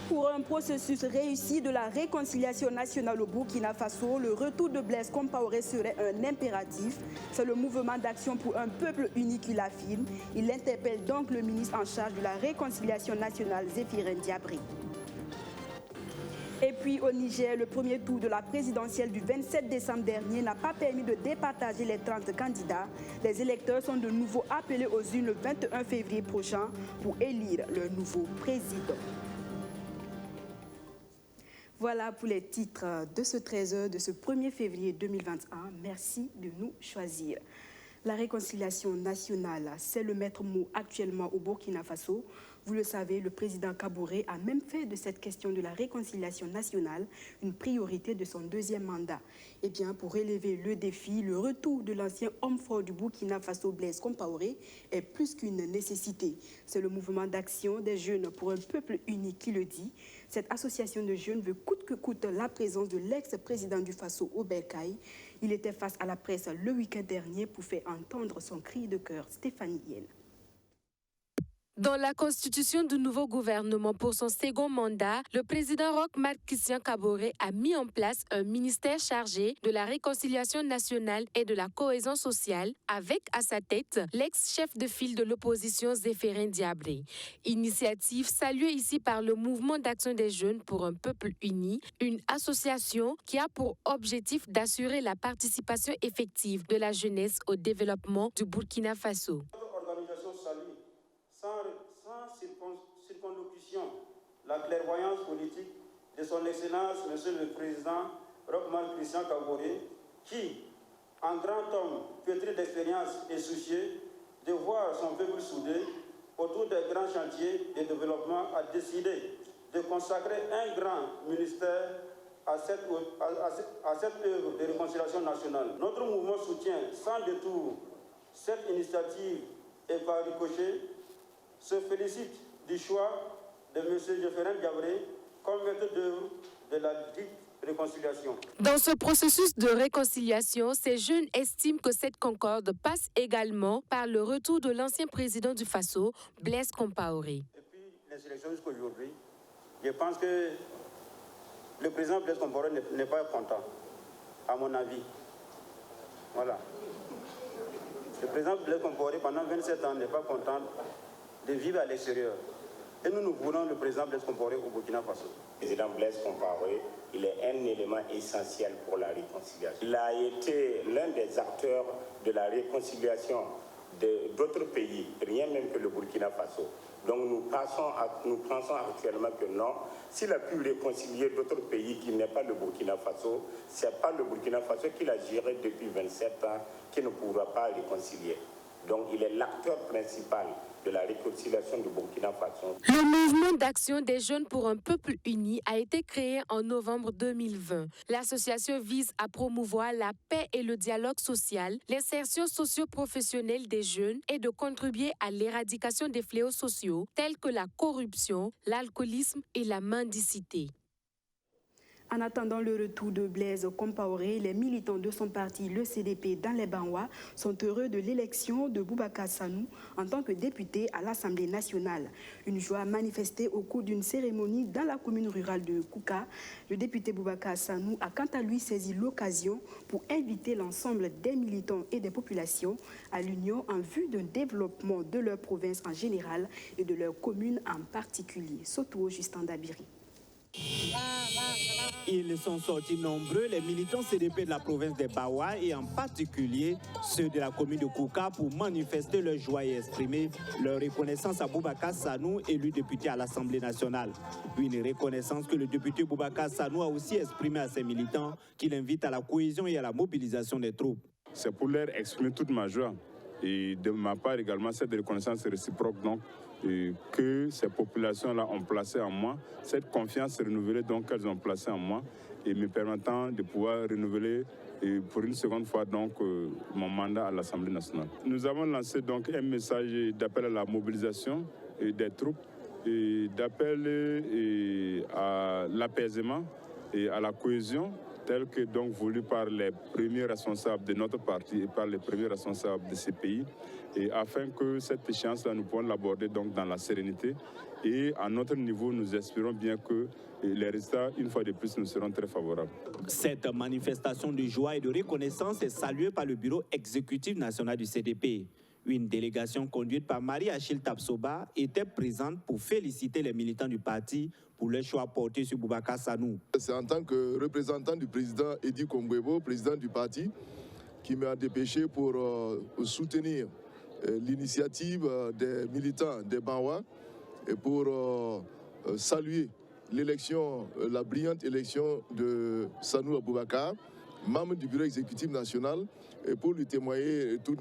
Pour un processus réussi de la réconciliation nationale au Burkina Faso, le retour de Blaise Compaoré serait un impératif. C'est le mouvement d'action pour un peuple uni qui l'affirme. Il interpelle donc le ministre en charge de la réconciliation nationale, Zéphirin Diabré. Et puis au Niger, le premier tour de la présidentielle du 27 décembre dernier n'a pas permis de départager les 30 candidats. Les électeurs sont de nouveau appelés aux urnes le 21 février prochain pour élire leur nouveau président. Voilà pour les titres de ce 13h de ce 1er février 2021. Merci de nous choisir. La réconciliation nationale, c'est le maître mot actuellement au Burkina Faso. Vous le savez, le président Kaboré a même fait de cette question de la réconciliation nationale une priorité de son deuxième mandat. Eh bien, pour relever le défi, le retour de l'ancien homme fort du Burkina Faso, Blaise Compaoré, est plus qu'une nécessité. C'est le mouvement d'action des jeunes pour un peuple uni qui le dit. Cette association de jeunes veut coûte que coûte la présence de l'ex-président du Faso au Bercail. Il était face à la presse le week-end dernier pour faire entendre son cri de cœur. Stéphanie Yen. Dans la constitution du nouveau gouvernement pour son second mandat, le président Roch Marc Christian Kaboré a mis en place un ministère chargé de la réconciliation nationale et de la cohésion sociale, avec à sa tête l'ex-chef de file de l'opposition Zéphirin Diabré. Initiative saluée ici par le mouvement d'action des jeunes pour un peuple uni, une association qui a pour objectif d'assurer la participation effective de la jeunesse au développement du Burkina Faso. Circonlocution, la clairvoyance politique de son Excellence, Monsieur le Président Roch Marc Christian Kaboré, qui, en grand homme pétri d'expérience et soucieux de voir son peuple soudé autour des grands chantiers de développement, a décidé de consacrer un grand ministère à cette œuvre de réconciliation nationale. Notre mouvement soutient sans détour cette initiative et par ricochet se félicite du choix de M. Zéphirin Diabré comme maître d'œuvre de la dite réconciliation. Dans ce processus de réconciliation, ces jeunes estiment que cette concorde passe également par le retour de l'ancien président du Faso, Blaise Compaoré. Depuis les élections jusqu'à aujourd'hui, je pense que le président Blaise Compaoré n'est pas content, à mon avis. Voilà. Le président Blaise Compaoré, pendant 27 ans, n'est pas content de vivre à l'extérieur. Et nous voulons le président Blaise Compaoré au Burkina Faso. Le président Blaise Compaoré, il est un élément essentiel pour la réconciliation. Il a été l'un des acteurs de la réconciliation d'autres pays, rien même que le Burkina Faso. Donc nous pensons actuellement que non, s'il a pu réconcilier d'autres pays qui n'est pas le Burkina Faso, ce n'est pas le Burkina Faso qu'il a géré depuis 27 ans qui ne pourra pas réconcilier. Donc il est l'acteur principal de la réconciliation du Burkina Faso. Le mouvement d'action des jeunes pour un peuple uni a été créé en novembre 2020. L'association vise à promouvoir la paix et le dialogue social, l'insertion socio-professionnelle des jeunes et de contribuer à l'éradication des fléaux sociaux tels que la corruption, l'alcoolisme et la mendicité. En attendant le retour de Blaise Compaoré, les militants de son parti, le CDP, dans les Banwa, sont heureux de l'élection de Boubacar Sanou en tant que député à l'Assemblée nationale. Une joie manifestée au cours d'une cérémonie dans la commune rurale de Kouka. Le député Boubacar Sanou a quant à lui saisi l'occasion pour inviter l'ensemble des militants et des populations à l'union en vue d'un développement de leur province en général et de leur commune en particulier. Soto Justin Dabiri. Ils sont sortis nombreux, les militants CDP de la province des Bawa et en particulier ceux de la commune de Kouka pour manifester leur joie et exprimer leur reconnaissance à Boubacar Sanou, élu député à l'Assemblée nationale. Une reconnaissance que le député Boubacar Sanou a aussi exprimée à ses militants qu'il invite à la cohésion et à la mobilisation des troupes. C'est pour leur exprimer toute ma joie et de ma part également cette reconnaissance réciproque donc que ces populations-là ont placé en moi, cette confiance renouvelée donc qu'elles ont placée en moi et me permettant de pouvoir renouveler pour une seconde fois donc mon mandat à l'Assemblée nationale. Nous avons lancé donc un message d'appel à la mobilisation des troupes, d'appel à l'apaisement et à la cohésion tel que donc voulu par les premiers responsables de notre parti et par les premiers responsables de ces pays, et afin que cette échéance-là, nous puissions l'aborder donc dans la sérénité Et à notre niveau, nous espérons bien que les résultats, une fois de plus, nous seront très favorables. Cette manifestation de joie et de reconnaissance est saluée par le bureau exécutif national du CDP. Une délégation conduite par Marie-Achille Tapsoba était présente pour féliciter les militants du parti pour leur choix porté sur Boubacar Sanou. C'est en tant que représentant du président Edi Kongwebo, président du parti, qui m'a dépêché pour soutenir l'initiative des militants des Bawa et pour saluer l'élection, la brillante élection de Sanou Aboubakar, membre du bureau exécutif national, et pour lui témoigner tout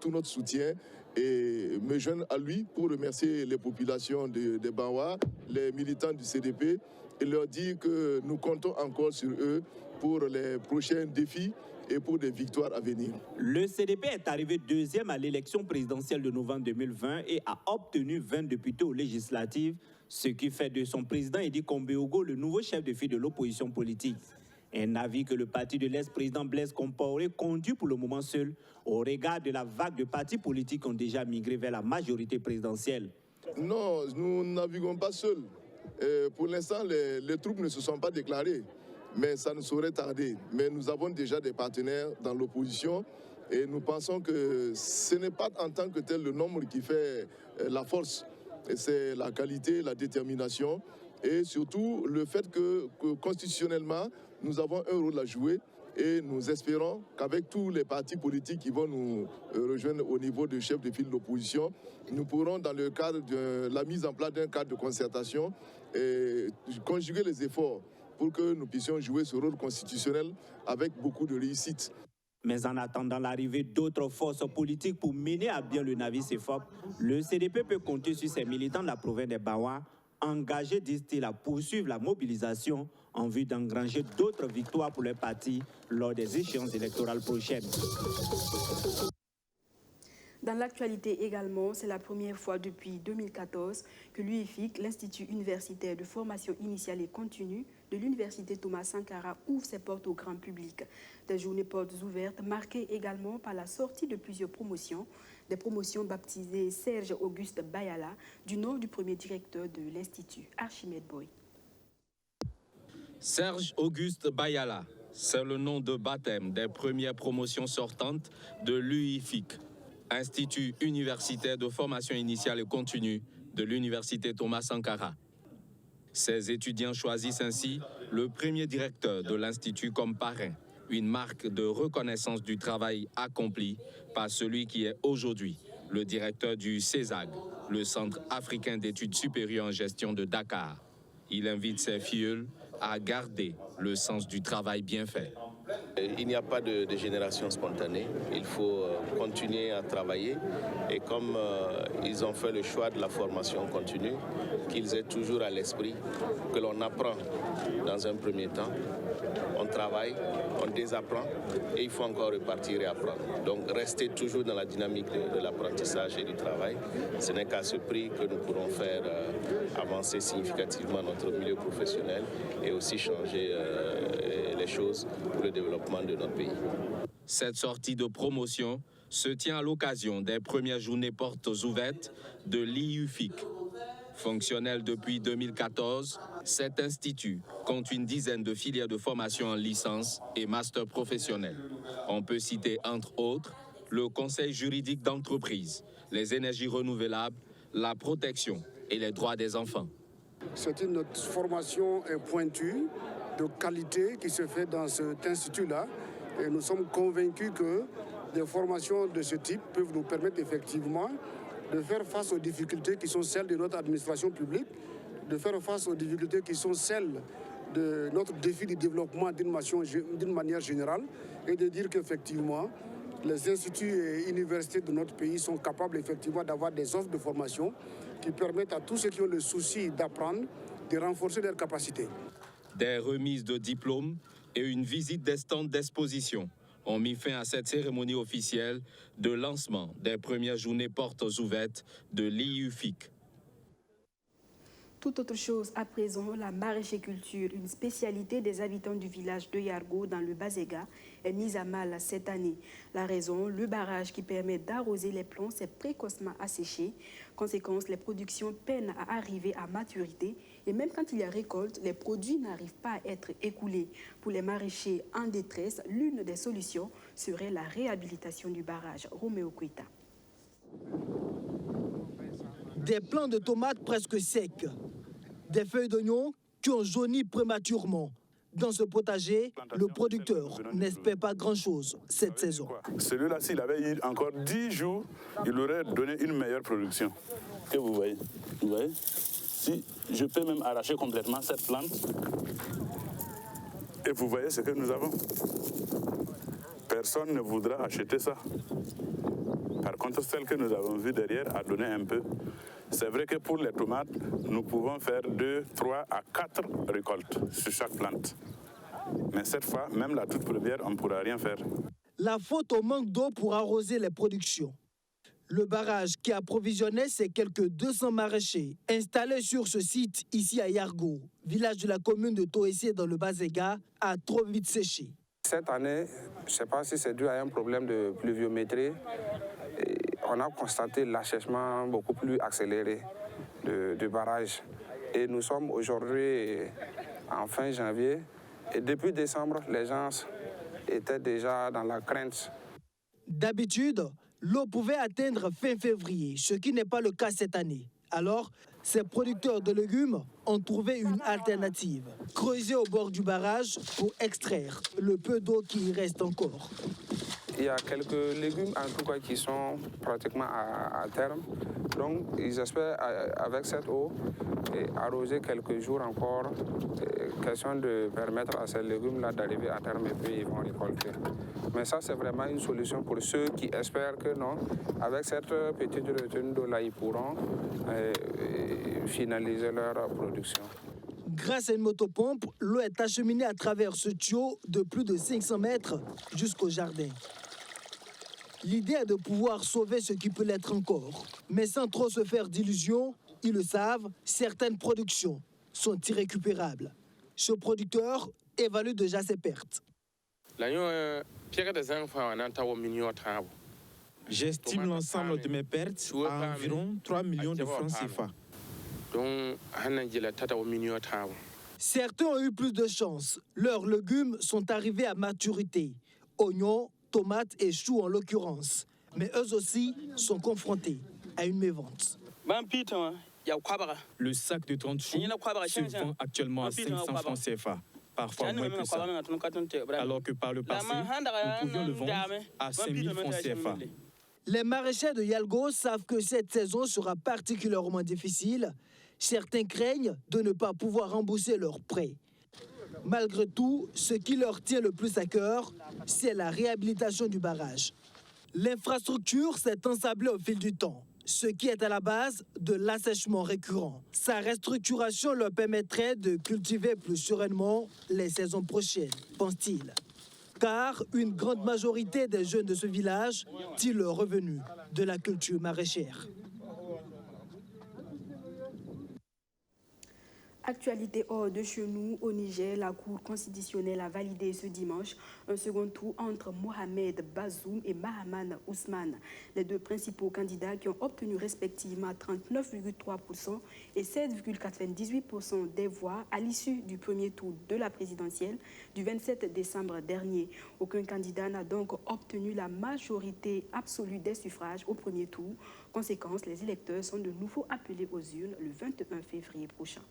notre soutien et me joindre à lui pour remercier les populations de Bawa, les militants du CDP, et leur dire que nous comptons encore sur eux pour les prochains défis et pour des victoires à venir. Le CDP est arrivé deuxième à l'élection présidentielle de novembre 2020 et a obtenu 20 députés aux législatives, ce qui fait de son président Edi Kongwebo le nouveau chef de file de l'opposition politique. Un avis que le parti de l'ex-président Blaise Compaoré conduit pour le moment seul au regard de la vague de partis politiques qui ont déjà migré vers la majorité présidentielle. Non, nous ne naviguons pas seuls. Pour l'instant, les troupes ne se sont pas déclarées, mais ça ne saurait tarder. Mais nous avons déjà des partenaires dans l'opposition et nous pensons que ce n'est pas en tant que tel le nombre qui fait la force. C'est la qualité, la détermination et surtout le fait que constitutionnellement, nous avons un rôle à jouer et nous espérons qu'avec tous les partis politiques qui vont nous rejoindre au niveau de chef de file de l'opposition, nous pourrons, dans le cadre de la mise en place d'un cadre de concertation, conjuguer les efforts pour que nous puissions jouer ce rôle constitutionnel avec beaucoup de réussite. Mais en attendant l'arrivée d'autres forces politiques pour mener à bien le navire CEFOP, le CDP peut compter sur ses militants de la province des Bawa, engagés, disent-ils, à poursuivre la mobilisation en vue d'engranger d'autres victoires pour leur parti lors des échéances électorales prochaines. Dans l'actualité également, c'est la première fois depuis 2014 que l'UIFIC, l'Institut universitaire de formation initiale et continue de l'Université Thomas Sankara, ouvre ses portes au grand public. Des journées portes ouvertes marquées également par la sortie de plusieurs promotions, des promotions baptisées Serge Auguste Bayala, du nom du premier directeur de l'Institut, Archimède Boy. Serge Auguste Bayala, c'est le nom de baptême des premières promotions sortantes de l'UIFIC, Institut universitaire de formation initiale et continue de l'Université Thomas Sankara. Ces étudiants choisissent ainsi le premier directeur de l'Institut comme parrain, une marque de reconnaissance du travail accompli par celui qui est aujourd'hui le directeur du CESAG, le Centre africain d'études supérieures en gestion de Dakar. Il invite ses filleuls à garder le sens du travail bien fait. Il n'y a pas de génération spontanée, il faut continuer à travailler et comme ils ont fait le choix de la formation continue, qu'ils aient toujours à l'esprit que l'on apprend dans un premier temps, on travaille, on désapprend et il faut encore repartir et apprendre. Donc rester toujours dans la dynamique de l'apprentissage et du travail, ce n'est qu'à ce prix que nous pourrons faire avancer significativement notre milieu professionnel et aussi changer les choses pour le développement de notre pays. Cette sortie de promotion se tient à l'occasion des premières journées portes ouvertes de l'IUFIC. Fonctionnel depuis 2014, cet institut compte une dizaine de filières de formation en licence et master professionnel. On peut citer entre autres le conseil juridique d'entreprise, les énergies renouvelables, la protection et les droits des enfants. C'est une formation pointue, de qualité qui se fait dans cet institut-là. Et nous sommes convaincus que des formations de ce type peuvent nous permettre effectivement de faire face aux difficultés qui sont celles de notre administration publique, de faire face aux difficultés qui sont celles de notre défi de développement d'une manière générale et de dire qu'effectivement, les instituts et universités de notre pays sont capables effectivement d'avoir des offres de formation qui permettent à tous ceux qui ont le souci d'apprendre de renforcer leurs capacités. Des remises de diplômes et une visite des stands d'exposition ont mis fin à cette cérémonie officielle de lancement des premières journées portes ouvertes de l'IUFIC. Tout autre chose à présent, la maraîchiculture, une spécialité des habitants du village de Yargo dans le Bazega, est mise à mal cette année. La raison, le barrage qui permet d'arroser les plants s'est précocement asséché. Conséquence, les productions peinent à arriver à maturité et même quand il y a récolte, les produits n'arrivent pas à être écoulés. Pour les maraîchers en détresse, l'une des solutions serait la réhabilitation du barrage. Roméo Kuita. Des plants de tomates presque secs, des feuilles d'oignons qui ont jauni prématurément. Dans ce potager, le producteur n'espère pas grand-chose cette saison. Celui-là, s'il avait eu encore 10 jours, il aurait donné une meilleure production. Que vous voyez, si je peux même arracher complètement cette plante, et vous voyez ce que nous avons. Personne ne voudra acheter ça. Par contre, celle que nous avons vue derrière a donné un peu. C'est vrai que pour les tomates, nous pouvons faire 2, 3 à 4 récoltes sur chaque plante. Mais cette fois, même la toute première, on ne pourra rien faire. La faute au manque d'eau pour arroser les productions. Le barrage qui approvisionnait ces quelques 200 maraîchers installés sur ce site ici à Yargo, village de la commune de Toessé dans le Bazega, a trop vite séché. Cette année, je ne sais pas si c'est dû à un problème de pluviométrie. On a constaté l'assèchement beaucoup plus accéléré du barrage. Et nous sommes aujourd'hui en fin janvier. Et depuis décembre, les gens étaient déjà dans la crainte. D'habitude, l'eau pouvait atteindre fin février, ce qui n'est pas le cas cette année. Alors, ces producteurs de légumes ont trouvé une alternative. Creuser au bord du barrage pour extraire le peu d'eau qui y reste encore. Il y a quelques légumes en tout cas qui sont pratiquement à terme. Donc ils espèrent avec cette eau arroser quelques jours encore. Question de permettre à ces légumes-là d'arriver à terme et puis ils vont récolter. Mais ça c'est vraiment une solution pour ceux qui espèrent que non, avec cette petite retenue d'eau-là, ils pourront finaliser leur production. Grâce à une motopompe, l'eau est acheminée à travers ce tuyau de plus de 500 mètres jusqu'au jardin. L'idée est de pouvoir sauver ce qui peut l'être encore. Mais sans trop se faire d'illusions, ils le savent, certaines productions sont irrécupérables. Ce producteur évalue déjà ses pertes. J'estime l'ensemble de mes pertes à environ 3 millions de francs CFA. Certains ont eu plus de chance. Leurs légumes sont arrivés à maturité. Oignons, tomates et choux en l'occurrence. Mais eux aussi sont confrontés à une mévente. Le sac de 30 choux se vend actuellement à 500 francs CFA, parfois moins que ça. Alors que par le passé, nous pouvions le vendre à 5000 francs CFA. Les maraîchers de Yalgo savent que cette saison sera particulièrement difficile. Certains craignent de ne pas pouvoir rembourser leurs prêts. Malgré tout, ce qui leur tient le plus à cœur, c'est la réhabilitation du barrage. L'infrastructure s'est ensablée au fil du temps, ce qui est à la base de l'assèchement récurrent. Sa restructuration leur permettrait de cultiver plus sereinement les saisons prochaines, pense-t-il. Car une grande majorité des jeunes de ce village tirent leur revenu de la culture maraîchère. Actualité hors de chez nous, au Niger, la Cour constitutionnelle a validé ce dimanche un second tour entre Mohamed Bazoum et Mahaman Ousmane, les deux principaux candidats qui ont obtenu respectivement 39,3% et 7,98% des voix à l'issue du premier tour de la présidentielle du 27 décembre dernier. Aucun candidat n'a donc obtenu la majorité absolue des suffrages au premier tour. Conséquence, les électeurs sont de nouveau appelés aux urnes le 21 février prochain.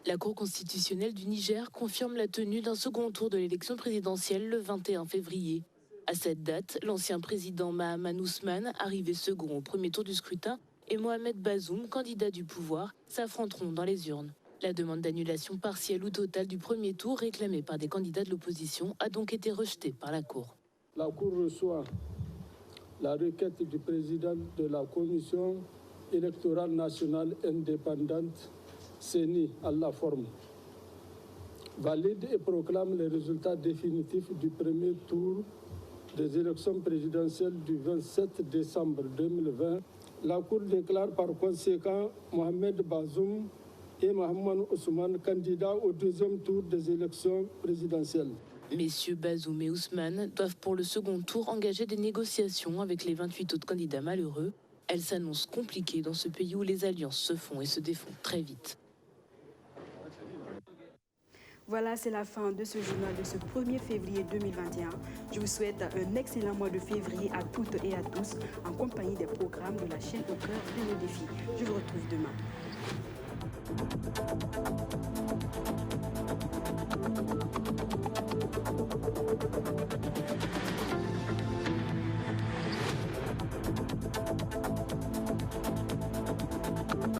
La Cour constitutionnelle du Niger confirme la tenue d'un second tour de l'élection présidentielle le 21 février. À cette date, l'ancien président Mahaman Ousmane, arrivé second au premier tour du scrutin, et Mohamed Bazoum, candidat du pouvoir, s'affronteront dans les urnes. La demande d'annulation partielle ou totale du premier tour réclamée par des candidats de l'opposition a donc été rejetée par la Cour. La Cour reçoit la requête du président de la Commission électorale nationale indépendante, CENI à la forme, valide et proclame les résultats définitifs du premier tour des élections présidentielles du 27 décembre 2020 La Cour déclare par conséquent Mohamed Bazoum et Mohamed Ousmane candidats au deuxième tour des élections présidentielles. Messieurs Bazoum et Ousmane doivent pour le second tour engager des négociations avec les 28 autres candidats malheureux. Elles s'annoncent compliquées dans ce pays où les alliances se font et se défont très vite. Voilà, c'est la fin de ce journal de ce 1er février 2021. Je vous souhaite un excellent mois de février à toutes et à tous en compagnie des programmes de la chaîne Au cœur de nos défis. Je vous retrouve demain.